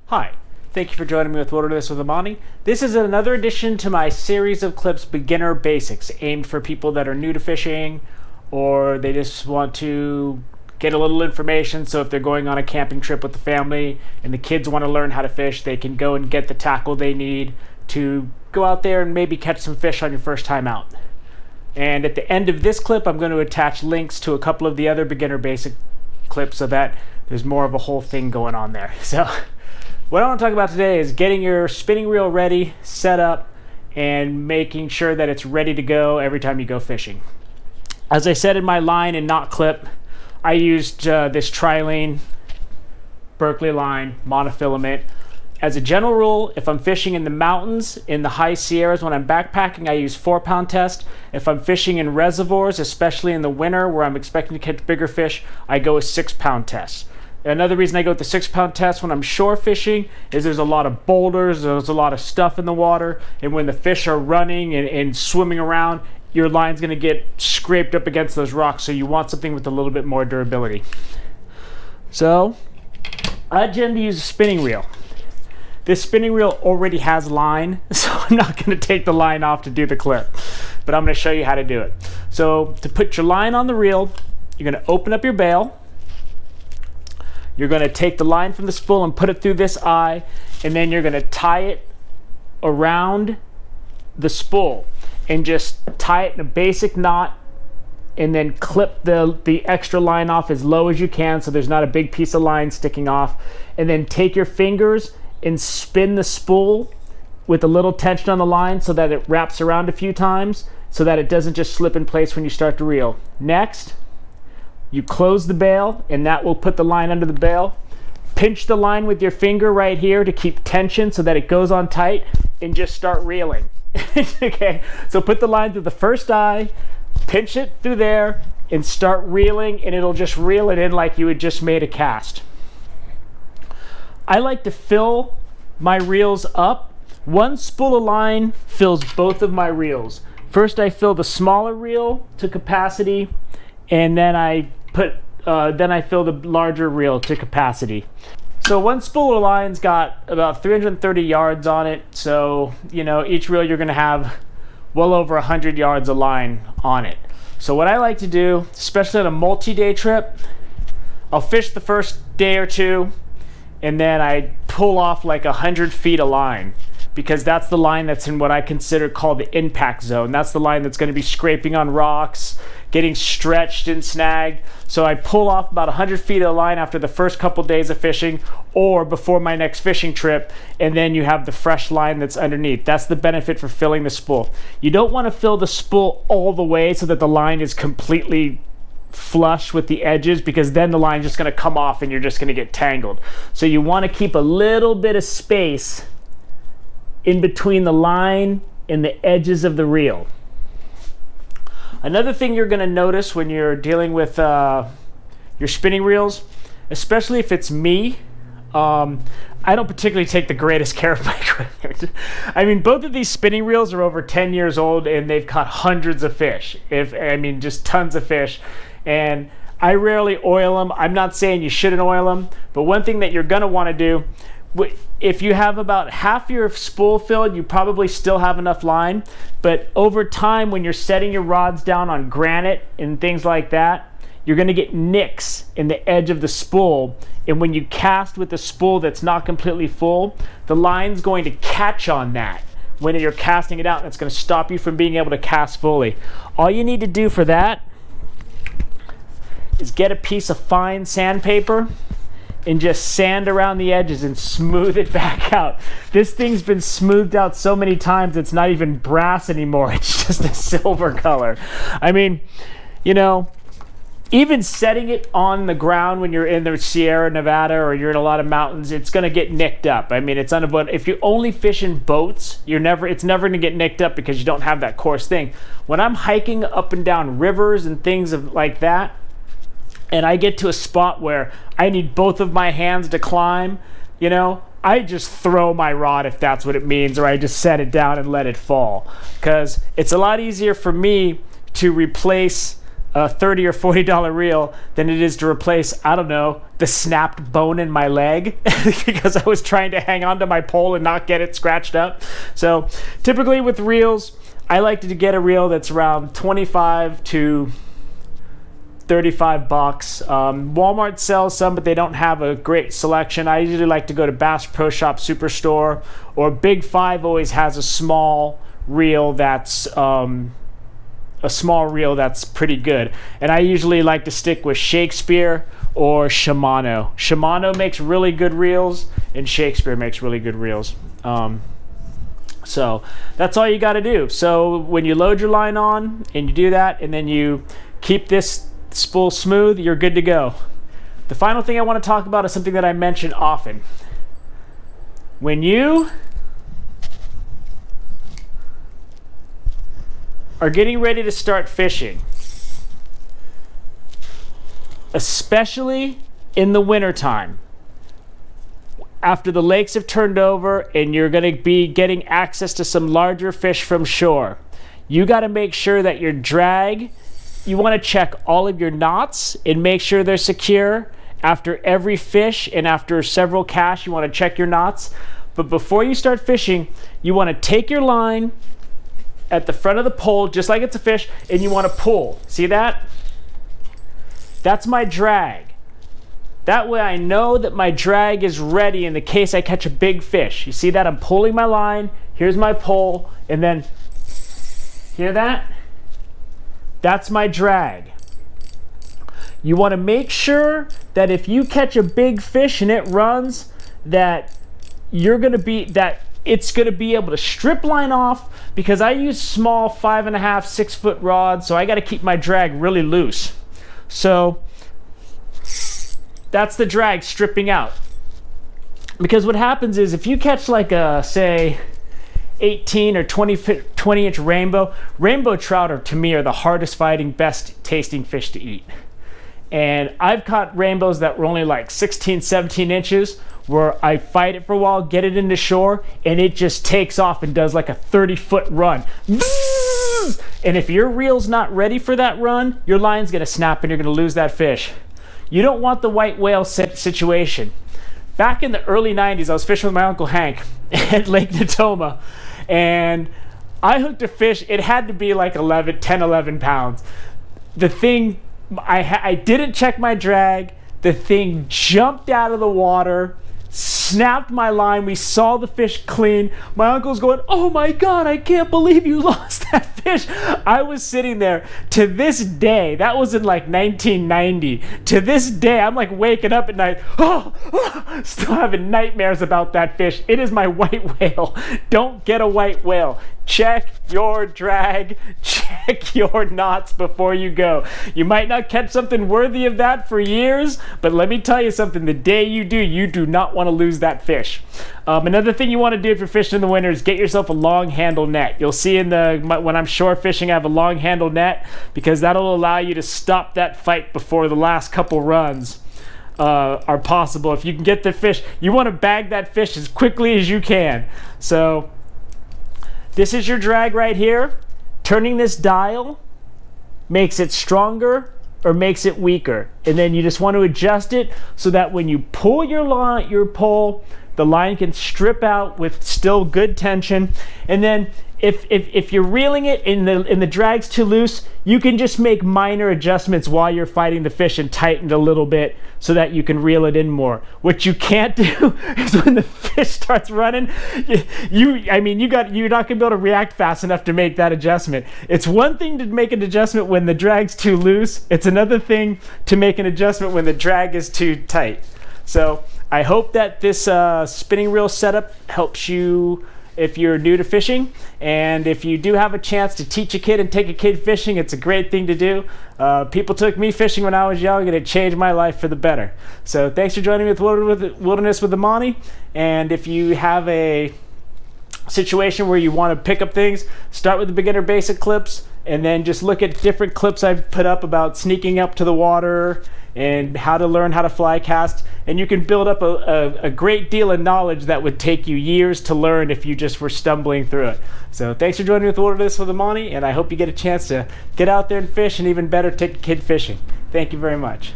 Hi, thank you for joining me with Wilderness with Amani. This is another addition to my series of clips, Beginner Basics, aimed for people that are new to fishing or they just want to get a little information. So if they're going on a camping trip with the family and the kids want to learn how to fish, they can go and get the tackle they need to go out there and maybe catch some fish on your first time out. And at the end of this clip, I'm going to attach links to a couple of the other Beginner Basic clips so that there's more of a whole thing going on there. So what I want to talk about today is getting your spinning reel ready, set up, and making sure that it's ready to go every time you go fishing. As I said in my line and knot clip, I used this Trilene Berkley line monofilament. As a general rule, if I'm fishing in the mountains, in the high Sierras, when I'm backpacking, I use 4-pound test. If I'm fishing in reservoirs, especially in the winter where I'm expecting to catch bigger fish, I go with 6-pound test. Another reason I go with the 6-pound test when I'm shore fishing is there's a lot of boulders, there's a lot of stuff in the water, and when the fish are running and swimming around, your line's going to get scraped up against those rocks, so you want something with a little bit more durability. So I tend to use a spinning reel. This spinning reel already has line, so I'm not going to take the line off to do the clip, but I'm going to show you how to do it. So to put your line on the reel, you're going to open up your bail. You're going to take the line from the spool and put it through this eye, and then you're going to tie it around the spool and just tie it in a basic knot, and then clip the extra line off as low as you can so there's not a big piece of line sticking off, and then take your fingers and spin the spool with a little tension on the line so that it wraps around a few times so that it doesn't just slip in place when you start to reel. Next, you close the bail, and that will put the line under the bail. Pinch the line with your finger right here to keep tension so that it goes on tight, and just start reeling. Okay, so put the line through the first eye, pinch it through there, and start reeling, and it'll just reel it in like you had just made a cast. I like to fill my reels up. One spool of line fills both of my reels. First, I fill the smaller reel to capacity, and then I fill the larger reel to capacity. So one spool of line's got about 330 yards on it. So, each reel you're going to have well over 100 yards of line on it. So what I like to do, especially on a multi-day trip, I'll fish the first day or two, and then I pull off like 100 feet of line, because that's the line that's in what I consider called the impact zone. That's the line that's going to be scraping on rocks, getting stretched and snagged. So I pull off about 100 feet of line after the first couple days of fishing or before my next fishing trip, and then you have the fresh line that's underneath. That's the benefit for filling the spool. You don't want to fill the spool all the way so that the line is completely flush with the edges, because then the line's just going to come off and you're just going to get tangled. So you want to keep a little bit of space in between the line and the edges of the reel. Another thing you're going to notice when you're dealing with your spinning reels, especially if it's me, I don't particularly take the greatest care of my equipment. I mean, both of these spinning reels are over 10 years old, and they've caught hundreds of fish. Just tons of fish. And I rarely oil them. I'm not saying you shouldn't oil them, but one thing that you're going to want to do, if you have about half your spool filled, you probably still have enough line. But over time, when you're setting your rods down on granite and things like that, you're going to get nicks in the edge of the spool. And when you cast with the spool that's not completely full, the line's going to catch on that when you're casting it out, and it's going to stop you from being able to cast fully. All you need to do for that is get a piece of fine sandpaper and just sand around the edges and smooth it back out. This thing's been smoothed out so many times it's not even brass anymore. It's just a silver color. I mean, even setting it on the ground when you're in the Sierra Nevada or you're in a lot of mountains, it's going to get nicked up. I mean, it's unavoidable. If you only fish in boats, it's never going to get nicked up because you don't have that coarse thing. When I'm hiking up and down rivers and things like that, and I get to a spot where I need both of my hands to climb, I just throw my rod if that's what it means, or I just set it down and let it fall. Because it's a lot easier for me to replace a $30 or $40 reel than it is to replace, I don't know, the snapped bone in my leg because I was trying to hang on to my pole and not get it scratched up. So typically with reels, I like to get a reel that's around 25 to 35 bucks. Walmart sells some, but they don't have a great selection. I usually like to go to Bass Pro Shop Superstore, or Big Five always has a small reel that's pretty good. And I usually like to stick with Shakespeare or Shimano. Shimano makes really good reels, and Shakespeare makes really good reels. So that's all you got to do. So when you load your line on and you do that, and then you keep this spool smooth, you're good to go. The final thing I want to talk about is something that I mention often. When you are getting ready to start fishing, especially in the wintertime, after the lakes have turned over and you're going to be getting access to some larger fish from shore, you got to make sure that your drag, you want to check all of your knots and make sure they're secure. After every fish and after several casts, you want to check your knots. But before you start fishing, you want to take your line at the front of the pole, just like it's a fish, and you want to pull. See that? That's my drag. That way I know that my drag is ready in the case I catch a big fish. You see that? I'm pulling my line. Here's my pole. And then, hear that? That's my drag. You want to make sure that if you catch a big fish and it runs, that it's going to be able to strip line off, because I use small 5.5, 6 foot rods, so I got to keep my drag really loose. So that's the drag stripping out. Because what happens is if you catch like a, say, 18 or 20 inch rainbow trout are, to me, are the hardest fighting, best tasting fish to eat. And I've caught rainbows that were only like 16, 17 inches, where I fight it for a while, get it into shore, and it just takes off and does like a 30-foot run. And if your reel's not ready for that run, your line's gonna snap and you're gonna lose that fish. You don't want the white whale situation. Back in the early 90s, I was fishing with my Uncle Hank at Lake Natoma, and I hooked a fish. It had to be like 10, 11 pounds. The thing, I didn't check my drag. The thing jumped out of the water, snapped my line. We saw the fish clean. My uncle's going, "Oh my God, I can't believe you lost that fish." I was sitting there. To this day, that was in like 1990. To this day, I'm like waking up at night, still having nightmares about that fish. It is my white whale. Don't get a white whale. Check your drag, check your knots before you go. You might not catch something worthy of that for years, but let me tell you something, the day you do not want to lose that fish. Another thing you want to do if you're fishing in the winter is get yourself a long handle net. You'll see when I'm shore fishing, I have a long handle net, because that'll allow you to stop that fight before the last couple runs are possible. If you can get the fish, you want to bag that fish as quickly as you can. So this is your drag right here. Turning this dial makes it stronger or makes it weaker. And then you just want to adjust it so that when you pull your pole, the line can strip out with still good tension. And then if you're reeling it and the drag's too loose, you can just make minor adjustments while you're fighting the fish and tighten it a little bit so that you can reel it in more. What you can't do is when the fish starts running, you're not gonna be able to react fast enough to make that adjustment. It's one thing to make an adjustment when the drag's too loose. It's another thing to make an adjustment when the drag is too tight. So I hope that this spinning reel setup helps you if you're new to fishing, and if you do have a chance to teach a kid and take a kid fishing, it's a great thing to do. People took me fishing when I was young, and it changed my life for the better. So thanks for joining me with Wilderness with Amani, and if you have a situation where you want to pick up things, start with the beginner basic clips, and then just look at different clips I've put up about sneaking up to the water and how to learn how to fly cast, and you can build up a great deal of knowledge that would take you years to learn if you just were stumbling through it. So thanks for joining me with Wilderness with Amani, and I hope you get a chance to get out there and fish, and even better, take a kid fishing. Thank you very much.